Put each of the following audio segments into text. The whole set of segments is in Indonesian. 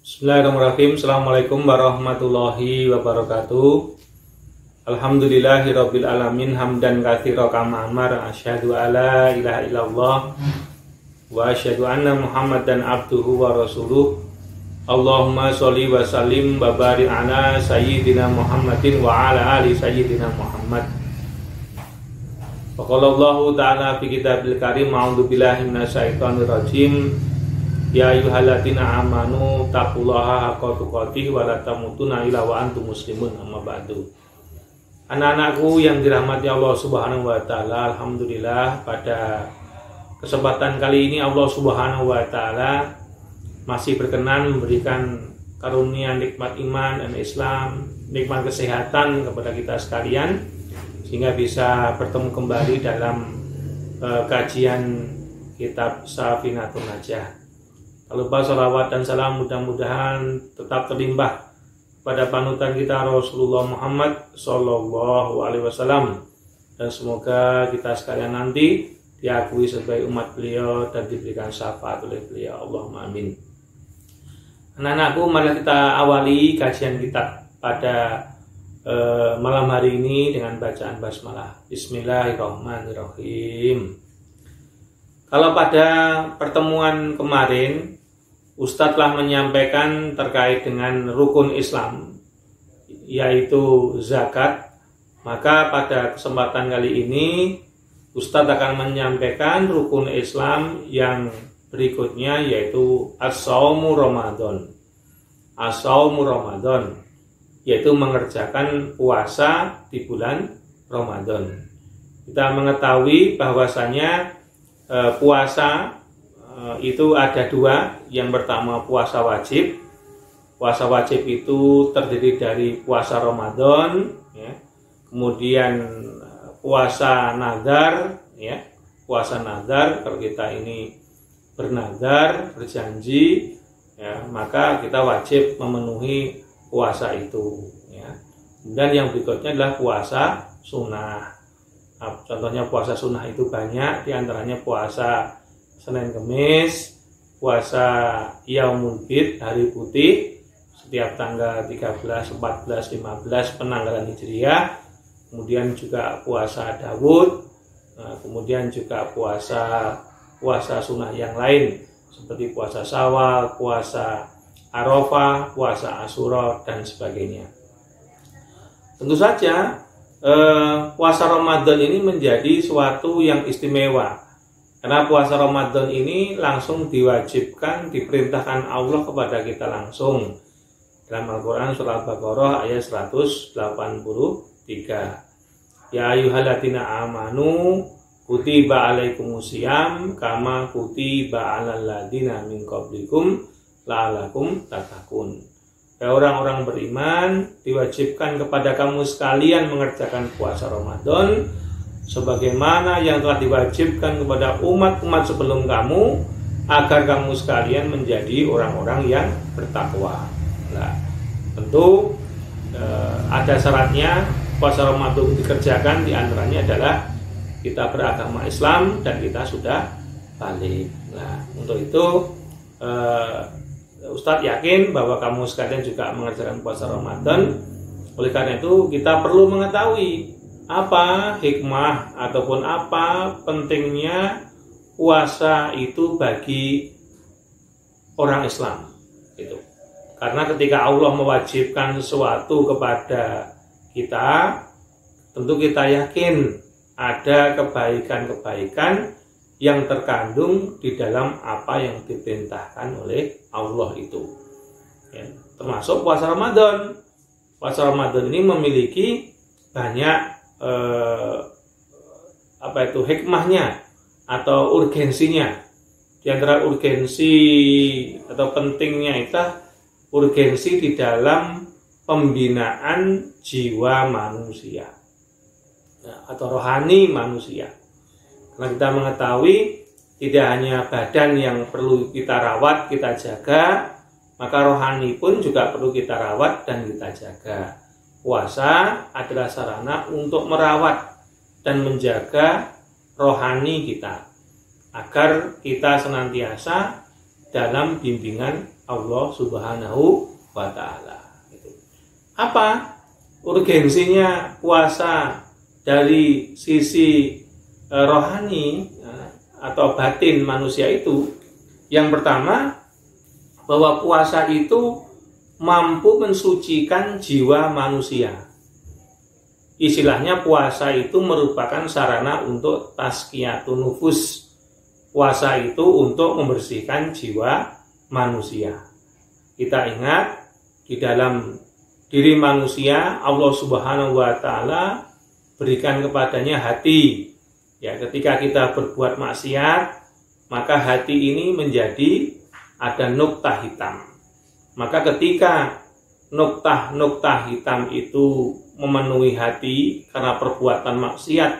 Bismillahirrahmanirrahim. Assalamualaikum warahmatullahi wabarakatuh. Alhamdulillahirabbil alamin hamdan katsiran kama amara asyhadu alla ilaha illallah wa asyhadu anna Muhammadan abduhu wa rasuluh. Allahumma sholli wa sallim wa barik ala sayyidina Muhammadin wa ala ali sayyidina Muhammad. Wa qala Allahu ta'ala fi kitabil karim a'udzu billahi minasyaitonir rajim. Ya ayyuhalladzina amanu taqullaha haqqa tuqatih wa la tamutunna illa wa antum muslimun, amma ba'du. Anak-anakku yang dirahmati Allah Subhanahu wa taala, alhamdulillah pada kesempatan kali ini Allah Subhanahu wa taala masih berkenan memberikan karunia nikmat iman dan Islam, nikmat kesehatan kepada kita sekalian sehingga bisa bertemu kembali dalam kajian kitab Safinatun Najah. Tak lupa salawat dan salam mudah-mudahan tetap terlimpah pada panutan kita Rasulullah Muhammad Sallallahu Alaihi Wasallam, dan semoga kita sekalian nanti diakui sebagai umat beliau dan diberikan syafaat oleh beliau. Allahumma amin. Anak-anakku, mari kita awali kajian kita pada malam hari ini dengan bacaan basmalah. Bismillahirrahmanirrahim. Kalau pada pertemuan kemarin Ustadz telah menyampaikan terkait dengan rukun Islam, yaitu zakat, maka pada kesempatan kali ini Ustadz akan menyampaikan rukun Islam yang berikutnya, yaitu as-shaumu Ramadan. As-shaumu Ramadan, yaitu mengerjakan puasa di bulan Ramadan. Kita mengetahui bahwasanya puasa itu ada dua. Yang pertama puasa wajib. Puasa wajib itu terdiri dari puasa Ramadan, ya. Kemudian puasa nazar, ya. Puasa nazar, kalau kita ini bernazar, berjanji, ya, maka kita wajib memenuhi puasa itu, ya. Dan yang berikutnya adalah puasa sunnah. Contohnya puasa sunnah itu banyak, diantaranya puasa Senin Kemis, puasa Yaumul Bid, hari putih, setiap tanggal 13, 14, 15 penanggalan Hijriah, kemudian juga puasa Daud, kemudian juga puasa sunnah yang lain seperti puasa Syawal, puasa Arafah, puasa Asyura dan sebagainya. Tentu saja puasa Ramadan ini menjadi suatu yang istimewa, karena puasa Ramadan ini langsung diwajibkan, diperintahkan Allah kepada kita langsung dalam Al-Quran surah Al-Baqarah ayat 183. Ya ayyuhalladzina amanu kutiba alaikumusiyam kama kutiba alal ladzina min qablikum la'allakum tattaqun. Orang-orang beriman, diwajibkan kepada kamu sekalian mengerjakan puasa Ramadan sebagaimana yang telah diwajibkan kepada umat-umat sebelum kamu, agar kamu sekalian menjadi orang-orang yang bertakwa. Nah, tentu ada syaratnya puasa Ramadan dikerjakan, diantaranya adalah kita beragama Islam dan kita sudah balik. Nah, untuk itu Ustadz yakin bahwa kamu sekalian juga mengerjakan puasa Ramadan. Oleh karena itu kita perlu mengetahui apa hikmah ataupun apa pentingnya puasa itu bagi orang Islam. Itu karena ketika Allah mewajibkan sesuatu kepada kita, tentu kita yakin ada kebaikan-kebaikan yang terkandung di dalam apa yang diperintahkan oleh Allah itu, ya, termasuk puasa Ramadan. Puasa Ramadan ini memiliki banyak hikmahnya atau urgensinya. Di antara urgensi atau pentingnya itu urgensi di dalam pembinaan jiwa manusia, ya, atau rohani manusia. Karena kita mengetahui tidak hanya badan yang perlu kita rawat, kita jaga, maka rohani pun juga perlu kita rawat dan kita jaga. Puasa adalah sarana untuk merawat dan menjaga rohani kita, agar kita senantiasa dalam bimbingan Allah Subhanahu wa Ta'ala. Apa urgensinya puasa dari sisi rohani atau batin manusia itu? Yang pertama, bahwa puasa itu mampu mensucikan jiwa manusia. Istilahnya puasa itu merupakan sarana untuk tazkiyatun nufus. Puasa itu untuk membersihkan jiwa manusia. Kita ingat, di dalam diri manusia Allah Subhanahu wa Ta'ala berikan kepadanya hati. Ya, ketika kita berbuat maksiat, maka hati ini menjadi ada nuktah hitam. Maka ketika nuktah hitam itu memenuhi hati karena perbuatan maksiat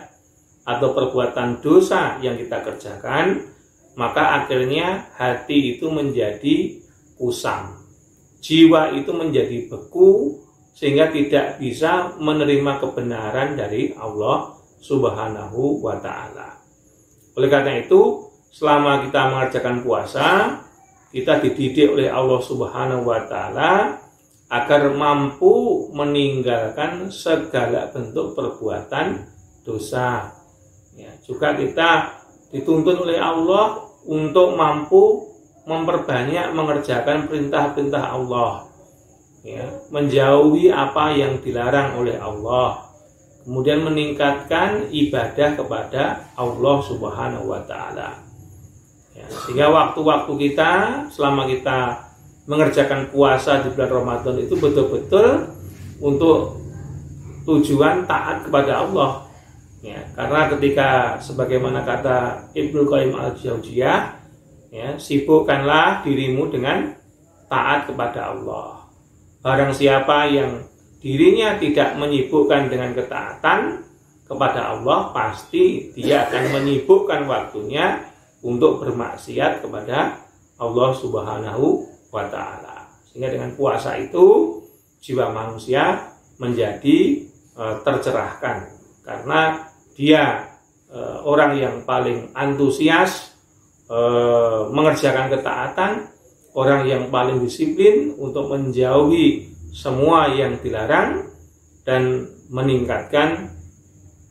atau perbuatan dosa yang kita kerjakan, maka akhirnya hati itu menjadi kusam. Jiwa itu menjadi beku sehingga tidak bisa menerima kebenaran dari Allah Subhanahu wa Ta'ala. Oleh karena itu, selama kita mengerjakan puasa, kita dididik oleh Allah Subhanahu wa Ta'ala agar mampu meninggalkan segala bentuk perbuatan dosa. Ya, juga kita dituntut oleh Allah untuk mampu memperbanyak mengerjakan perintah-perintah Allah, ya, menjauhi apa yang dilarang oleh Allah, kemudian meningkatkan ibadah kepada Allah Subhanahu wa Ta'ala. Ya, sehingga waktu-waktu kita selama kita mengerjakan puasa di bulan Ramadan itu betul-betul untuk tujuan taat kepada Allah. Ya, karena ketika sebagaimana kata Ibnu Qayyim al-Jauziyah, ya, sibukkanlah dirimu dengan taat kepada Allah. Barang siapa yang dirinya tidak menyibukkan dengan ketaatan kepada Allah, pasti dia akan menyibukkan waktunya untuk bermaksiat kepada Allah Subhanahu wa Ta'ala. Sehingga dengan puasa itu jiwa manusia menjadi tercerahkan, karena dia orang yang paling antusias mengerjakan ketaatan, orang yang paling disiplin untuk menjauhi semua yang dilarang dan meningkatkan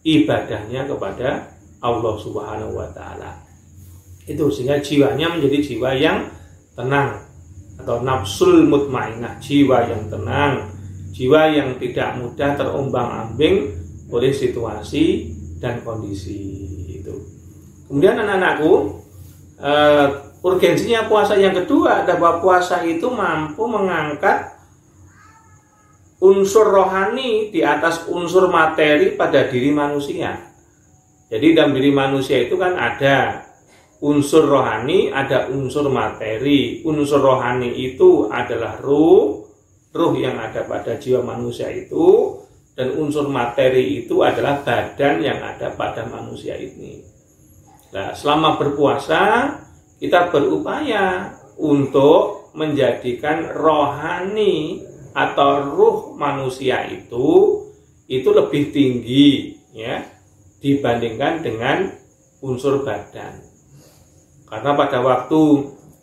ibadahnya kepada Allah Subhanahu wa Ta'ala. Itu sehingga jiwanya menjadi jiwa yang tenang atau nafsul mutmainah, jiwa yang tenang, jiwa yang tidak mudah terombang-ambing oleh situasi dan kondisi itu. Kemudian anak-anakku, urgensinya puasa yang kedua adalah puasa itu mampu mengangkat unsur rohani di atas unsur materi pada diri manusia. Jadi dalam diri manusia itu kan ada unsur rohani, ada unsur materi. Unsur rohani itu adalah ruh yang ada pada jiwa manusia itu, dan unsur materi itu adalah badan yang ada pada manusia ini. Nah, selama berpuasa kita berupaya untuk menjadikan rohani atau ruh manusia itu lebih tinggi, ya, dibandingkan dengan unsur badan. Karena pada waktu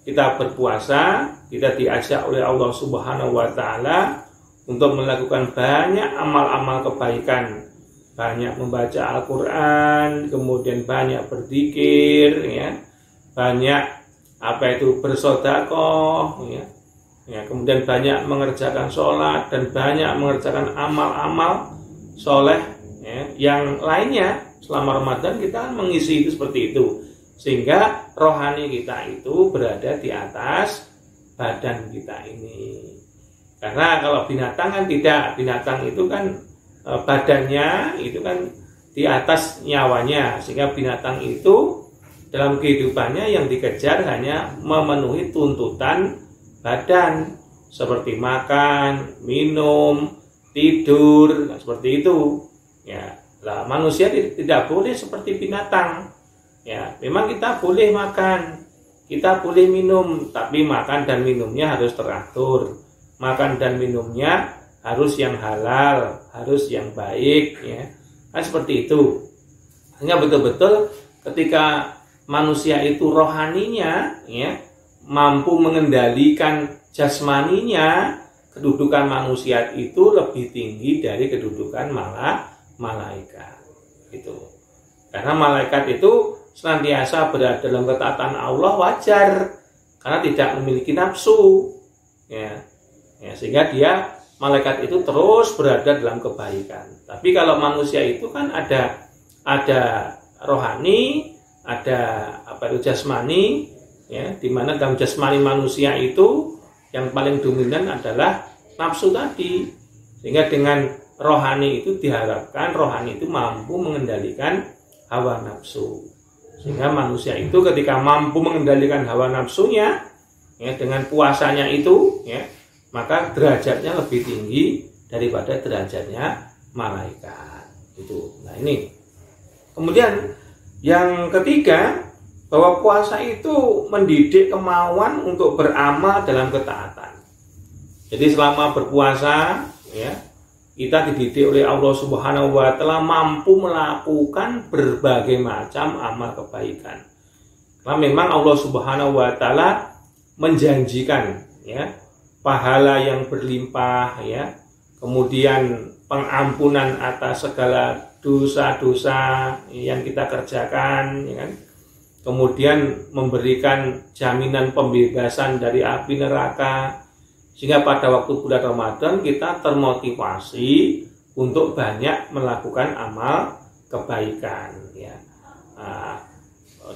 kita berpuasa, kita diajak oleh Allah Subhanahu wa Ta'ala untuk melakukan banyak amal-amal kebaikan, banyak membaca Al-Quran, kemudian banyak berzikir, ya, banyak bersedekah, ya, kemudian banyak mengerjakan sholat dan banyak mengerjakan amal-amal soleh, ya, yang lainnya. Selama Ramadan kita mengisi itu seperti itu, sehingga rohani kita itu berada di atas badan kita ini. Karena kalau binatang kan tidak, binatang itu kan badannya itu kan di atas nyawanya, sehingga binatang itu dalam kehidupannya yang dikejar hanya memenuhi tuntutan badan, seperti makan, minum, tidur, seperti itu. Ya, lah manusia tidak boleh seperti binatang. Ya, memang kita boleh makan, kita boleh minum, tapi makan dan minumnya harus teratur. Makan dan minumnya harus yang halal, harus yang baik, ya. Kan seperti itu. Hanya betul-betul ketika manusia itu rohaninya, ya, mampu mengendalikan jasmaninya kedudukan manusia itu lebih tinggi dari kedudukan malaikat. Itu. Karena malaikat itu senantiasa berada dalam ketaatan Allah wajar karena tidak memiliki nafsu. Ya, sehingga malaikat itu terus berada dalam kebaikan. Tapi kalau manusia itu kan ada rohani, ada jasmani, ya, di mana dalam jasmani manusia itu yang paling dominan adalah nafsu tadi. Sehingga dengan rohani itu diharapkan rohani itu mampu mengendalikan hawa nafsu. Sehingga manusia itu ketika mampu mengendalikan hawa nafsunya, ya, dengan puasanya itu, ya, maka derajatnya lebih tinggi daripada derajatnya malaikat. Itu. Nah, ini. Kemudian yang ketiga, bahwa puasa itu mendidik kemauan untuk beramal dalam ketaatan. Jadi selama berpuasa, ya, kita dididik oleh Allah Subhanahu wa Ta'ala mampu melakukan berbagai macam amal kebaikan. Karena memang Allah Subhanahu wa Ta'ala menjanjikan, ya, pahala yang berlimpah, ya, kemudian pengampunan atas segala dosa-dosa yang kita kerjakan, ya kan? Kemudian memberikan jaminan pembebasan dari api neraka, sehingga pada waktu bulan Ramadan kita termotivasi untuk banyak melakukan amal kebaikan, ya. Nah,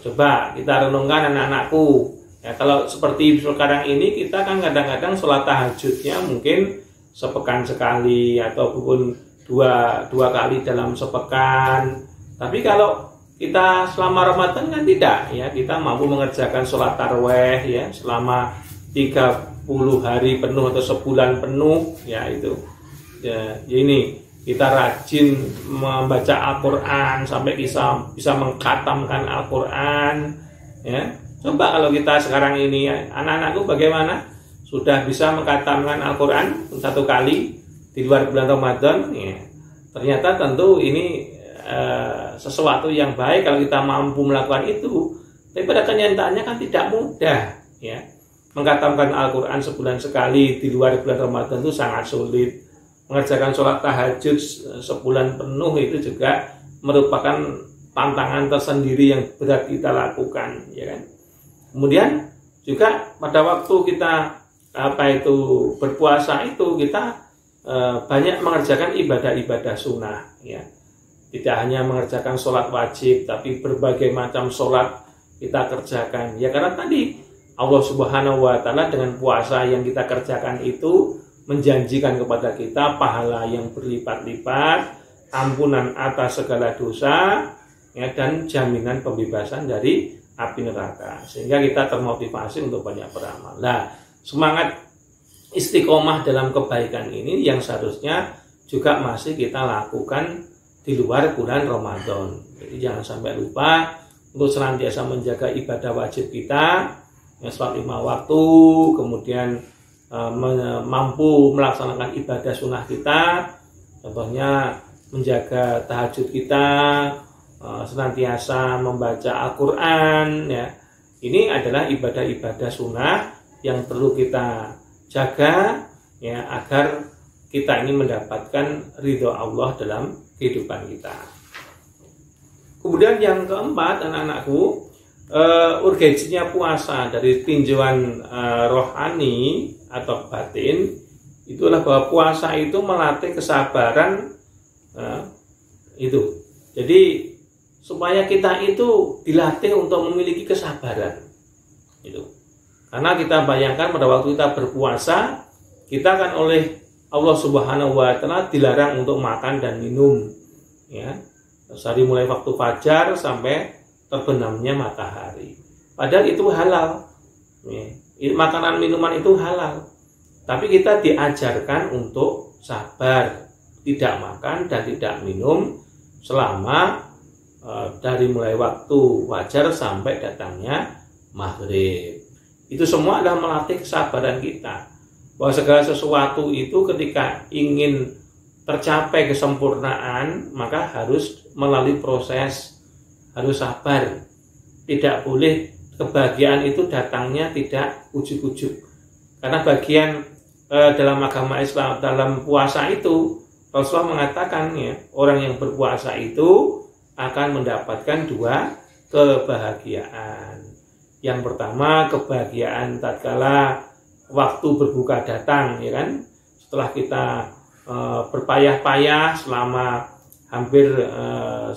coba kita renungkan anak-anakku, ya, kalau seperti sekarang ini kita kan kadang-kadang sholat tahajudnya mungkin sepekan sekali ataupun dua kali dalam sepekan. Tapi kalau kita selama Ramadan kan tidak, ya, kita mampu mengerjakan sholat taraweh, ya, selama 30 hari penuh atau sebulan penuh, ya, itu, ya, ini kita rajin membaca Al-Quran sampai bisa mengkhatamkan Al-Quran, ya. Coba kalau kita sekarang ini, ya, anak-anakku bagaimana? Sudah bisa mengkhatamkan Al-Quran satu kali di luar bulan Ramadan, ya. Ternyata tentu ini sesuatu yang baik kalau kita mampu melakukan itu. Tapi pada kenyataannya kan tidak mudah, ya. Mengkhatamkan Al-Quran sebulan sekali di luar bulan Ramadan itu sangat sulit. Mengerjakan sholat tahajud sebulan penuh itu juga merupakan tantangan tersendiri yang berat kita lakukan, ya kan. Kemudian juga pada waktu kita berpuasa itu kita banyak mengerjakan ibadah-ibadah sunnah, ya. Tidak hanya mengerjakan sholat wajib, tapi berbagai macam sholat kita kerjakan. Ya, karena tadi Allah Subhanahu wa Ta'ala dengan puasa yang kita kerjakan itu menjanjikan kepada kita pahala yang berlipat-lipat, ampunan atas segala dosa, ya, dan jaminan pembebasan dari api neraka. Sehingga kita termotivasi untuk banyak beramal. Nah, semangat istiqomah dalam kebaikan ini yang seharusnya juga masih kita lakukan di luar bulan Ramadan. Jadi jangan sampai lupa untuk senantiasa menjaga ibadah wajib kita, ya, sholat 5 waktu, kemudian mampu melaksanakan ibadah sunnah kita, contohnya menjaga tahajud kita, senantiasa membaca Al-Quran, ya. Ini adalah ibadah-ibadah sunnah yang perlu kita jaga, ya, agar kita ini mendapatkan ridho Allah dalam kehidupan kita. Kemudian yang keempat, anak-anakku, urgensinya puasa dari tinjauan rohani atau batin, itulah bahwa puasa itu melatih kesabaran, itu. Jadi supaya kita itu dilatih untuk memiliki kesabaran, itu. Karena kita bayangkan pada waktu kita berpuasa, kita kan oleh Allah Subhanahu wa Ta'ala dilarang untuk makan dan minum, ya, dari mulai waktu fajar sampai terbenamnya matahari. Padahal itu halal, ya. Makanan minuman itu halal, tapi kita diajarkan untuk sabar, tidak makan dan tidak minum selama dari mulai waktu fajar sampai datangnya maghrib. Itu semua adalah melatih kesabaran kita, bahwa segala sesuatu itu ketika ingin tercapai kesempurnaan maka harus melalui proses, harus sabar. Tidak boleh kebahagiaan itu datangnya tidak ujuk-ujuk. Karena bagian dalam agama Islam, dalam puasa itu Rasulullah mengatakan ya, orang yang berpuasa itu akan mendapatkan 2 kebahagiaan. Yang pertama, kebahagiaan tatkala waktu berbuka datang, ya kan? Setelah kita berpayah-payah selama hampir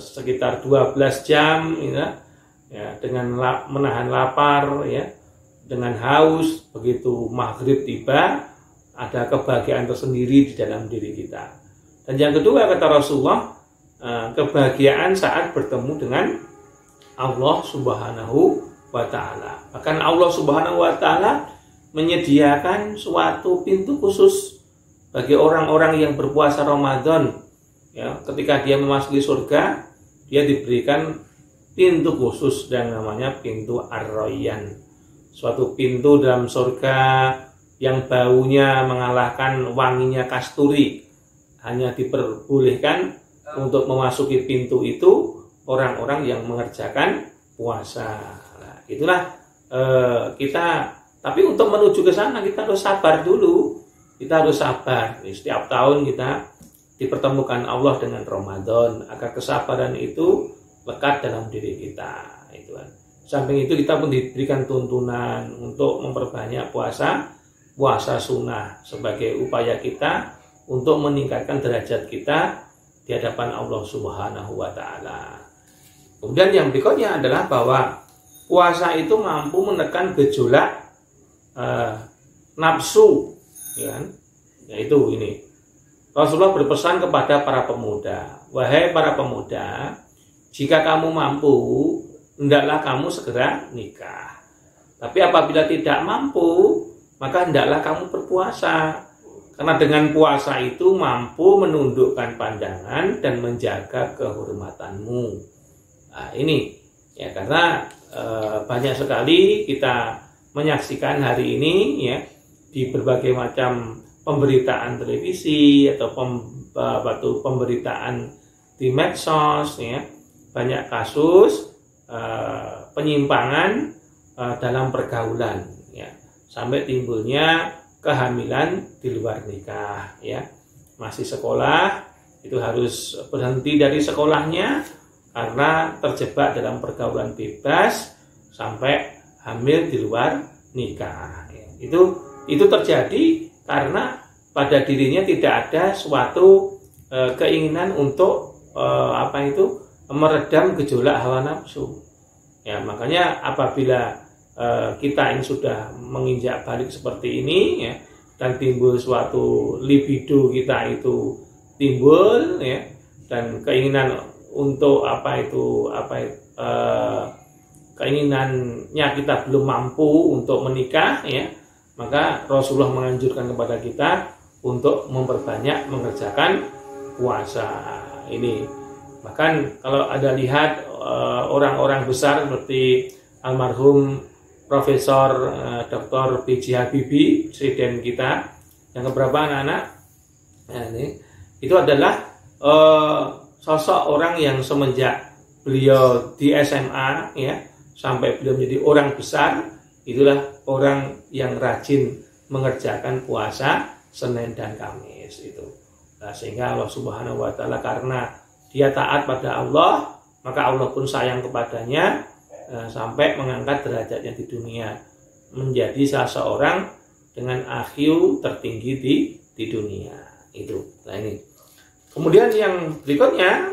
sekitar 12 jam, ya, dengan menahan lapar, ya, dengan haus, begitu maghrib tiba, ada kebahagiaan tersendiri di dalam diri kita. Dan yang kedua, kata Rasulullah, kebahagiaan saat bertemu dengan Allah Subhanahu wa Ta'ala. Bahkan Allah Subhanahu wa Ta'ala menyediakan suatu pintu khusus bagi orang-orang yang berpuasa Ramadan. Ya, ketika dia memasuki surga, dia diberikan pintu khusus dan namanya pintu Ar-Rayyan. Suatu pintu dalam surga yang baunya mengalahkan wanginya kasturi. Hanya diperbolehkan untuk memasuki pintu itu orang-orang yang mengerjakan puasa. Nah, itulah kita. Tapi untuk menuju ke sana kita harus sabar dulu. Kita harus sabar. Setiap tahun kita dipertemukan Allah dengan Ramadan, agar kesabaran itu lekat dalam diri kita. Itu kan. Samping itu kita pun diberikan tuntunan untuk memperbanyak puasa sunnah sebagai upaya kita untuk meningkatkan derajat kita di hadapan Allah Subhanahu wa Ta'ala. Kemudian yang berikutnya adalah bahwa puasa itu mampu menekan gejolak nafsu, ya kan? Yaitu ini. Rasulullah berpesan kepada para pemuda, wahai para pemuda, jika kamu mampu, hendaklah kamu segera nikah. Tapi apabila tidak mampu, maka hendaklah kamu berpuasa. Karena dengan puasa itu mampu menundukkan pandangan dan menjaga kehormatanmu. Nah, ini ya, karena banyak sekali kita menyaksikan hari ini ya di berbagai macam pemberitaan televisi atau pemberitaan di medsos ya, banyak kasus penyimpangan dalam pergaulan ya, sampai timbulnya kehamilan di luar nikah ya. Masih sekolah itu harus berhenti dari sekolahnya karena terjebak dalam pergaulan bebas sampai hamil di luar nikah ya. Itu terjadi karena pada dirinya tidak ada suatu keinginan untuk meredam gejolak hawa nafsu ya. Makanya apabila kita yang sudah menginjak balik seperti ini ya, dan timbul suatu libido kita itu timbul ya, dan keinginan untuk keinginannya kita belum mampu untuk menikah ya, maka Rasulullah menganjurkan kepada kita untuk memperbanyak mengerjakan puasa ini. Bahkan kalau ada lihat orang-orang besar seperti almarhum Profesor Dr. B.J. Habibie, presiden kita, yang beberapa anak-anak, nah ini, itu adalah sosok orang yang semenjak beliau di SMA ya, sampai beliau menjadi orang besar, itulah orang yang rajin mengerjakan puasa Senin dan Kamis itu. Nah, sehingga Allah Subhanahu wa Ta'ala, karena dia taat pada Allah, maka Allah pun sayang kepadanya, sampai mengangkat derajatnya di dunia menjadi salah seorang dengan IQ tertinggi di dunia itu. Nah ini. Kemudian yang berikutnya,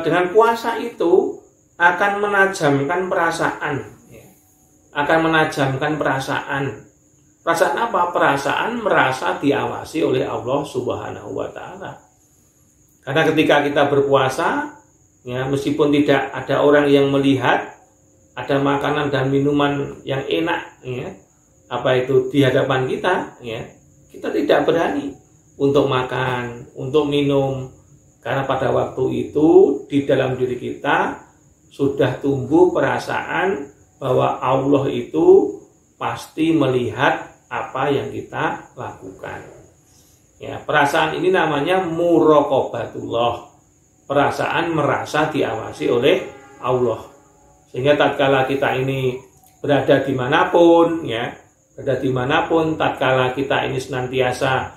dengan puasa itu akan menajamkan perasaan, ya. Akan menajamkan perasaan. Perasaan apa? Perasaan merasa diawasi oleh Allah Subhanahu wa Ta'ala. Karena ketika kita berpuasa, ya, meskipun tidak ada orang yang melihat, ada makanan dan minuman yang enak ya, di hadapan kita ya, kita tidak berani untuk makan, untuk minum, karena pada waktu itu di dalam diri kita sudah tumbuh perasaan bahwa Allah itu pasti melihat apa yang kita lakukan ya. Perasaan ini namanya muraqabatullah, perasaan merasa diawasi oleh Allah. Sehingga tatkala kita ini berada dimanapun ya, berada dimanapun, tatkala kita ini senantiasa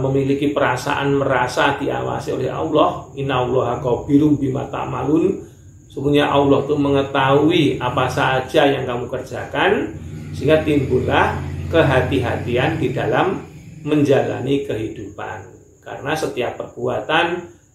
memiliki perasaan merasa diawasi oleh Allah. Innallaha khabirum bima ta'malun. Sesungguhnya Allah itu mengetahui apa saja yang kamu kerjakan, sehingga timbullah kehati-hatian di dalam menjalani kehidupan. Karena setiap perbuatan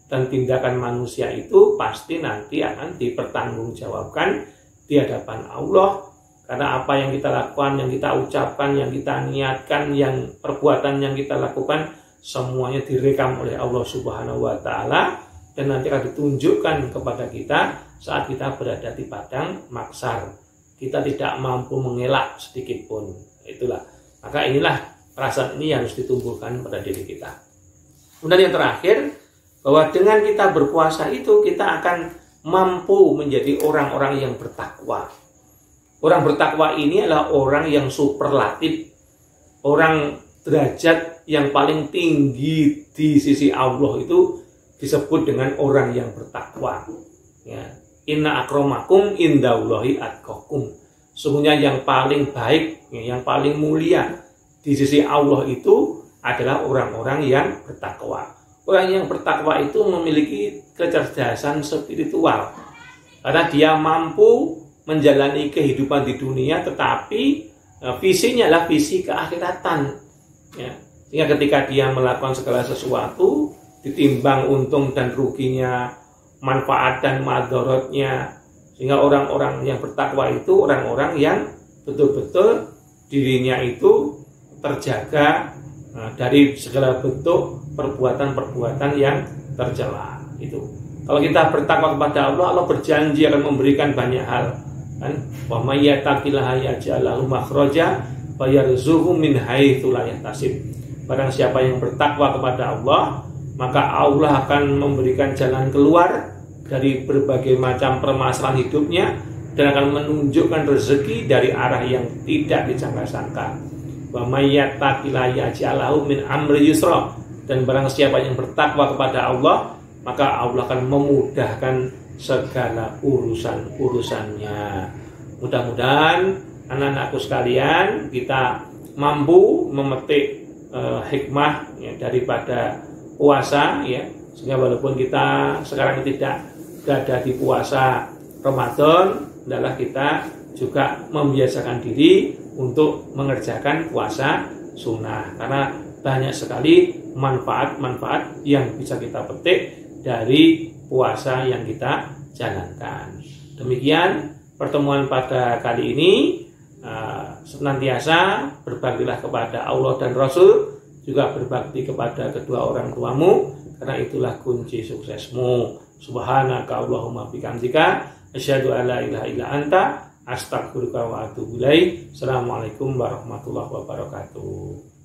dan tindakan manusia itu pasti nanti akan dipertanggungjawabkan di hadapan Allah. Karena apa yang kita lakukan, yang kita ucapkan, yang kita niatkan, yang perbuatan yang kita lakukan, semuanya direkam oleh Allah Subhanahu wa Ta'ala, dan nanti akan ditunjukkan kepada kita saat kita berada di padang mahsyar. Kita tidak mampu mengelak sedikit pun. Itulah. Maka inilah perasaan ini yang harus ditumbuhkan pada diri kita. Kemudian yang terakhir, bahwa dengan kita berpuasa itu kita akan mampu menjadi orang-orang yang bertakwa. Orang bertakwa ini adalah orang yang superlatif, orang derajat yang paling tinggi di sisi Allah itu disebut dengan orang yang bertakwa. Ya. Inna akramakum indallahi atqakum. Sesungguhnya yang paling baik, yang paling mulia di sisi Allah itu adalah orang-orang yang bertakwa. Orang yang bertakwa itu memiliki kecerdasan spiritual, karena dia mampu menjalani kehidupan di dunia, tetapi visinya adalah visi keakhiratan. Ya. Sehingga ketika dia melakukan segala sesuatu, ditimbang untung dan ruginya, manfaat dan madharatnya. Sehingga orang-orang yang bertakwa itu orang-orang yang betul-betul dirinya itu terjaga dari segala bentuk perbuatan-perbuatan yang tercela. Itu. Kalau kita bertakwa kepada Allah, Allah berjanji akan memberikan banyak hal. Kan? Wa may yattaqillaha yaj'al lahu makhraja wa yarzuqhu min haitsu la yahtasib. Barang siapa yang bertakwa kepada Allah, maka Allah akan memberikan jalan keluar dari berbagai macam permasalahan hidupnya dan akan menunjukkan rezeki dari arah yang tidak disangka-sangka. Wa may yattaqillaha yaj'al lahu min amri yusra. Dan barang siapa yang bertakwa kepada Allah, maka Allah akan memudahkan segala urusan-urusannya. Mudah-mudahan anak-anakku sekalian, kita mampu memetik hikmah ya, daripada puasa ya, sehingga walaupun kita sekarang tidak berada di puasa Ramadan, adalah kita juga membiasakan diri untuk mengerjakan puasa sunnah, karena banyak sekali manfaat-manfaat yang bisa kita petik dari puasa yang kita jalankan. Demikian pertemuan pada kali ini. Senantiasa berbaktilah kepada Allah dan Rasul, juga berbakti kepada kedua orang tuamu, karena itulah kunci suksesmu. Subhanaka Allahumma bihamdika asyhadu an la ilaha illa anta astaghfiruka wa atubu ilaik. Assalamualaikum warahmatullahi wabarakatuh.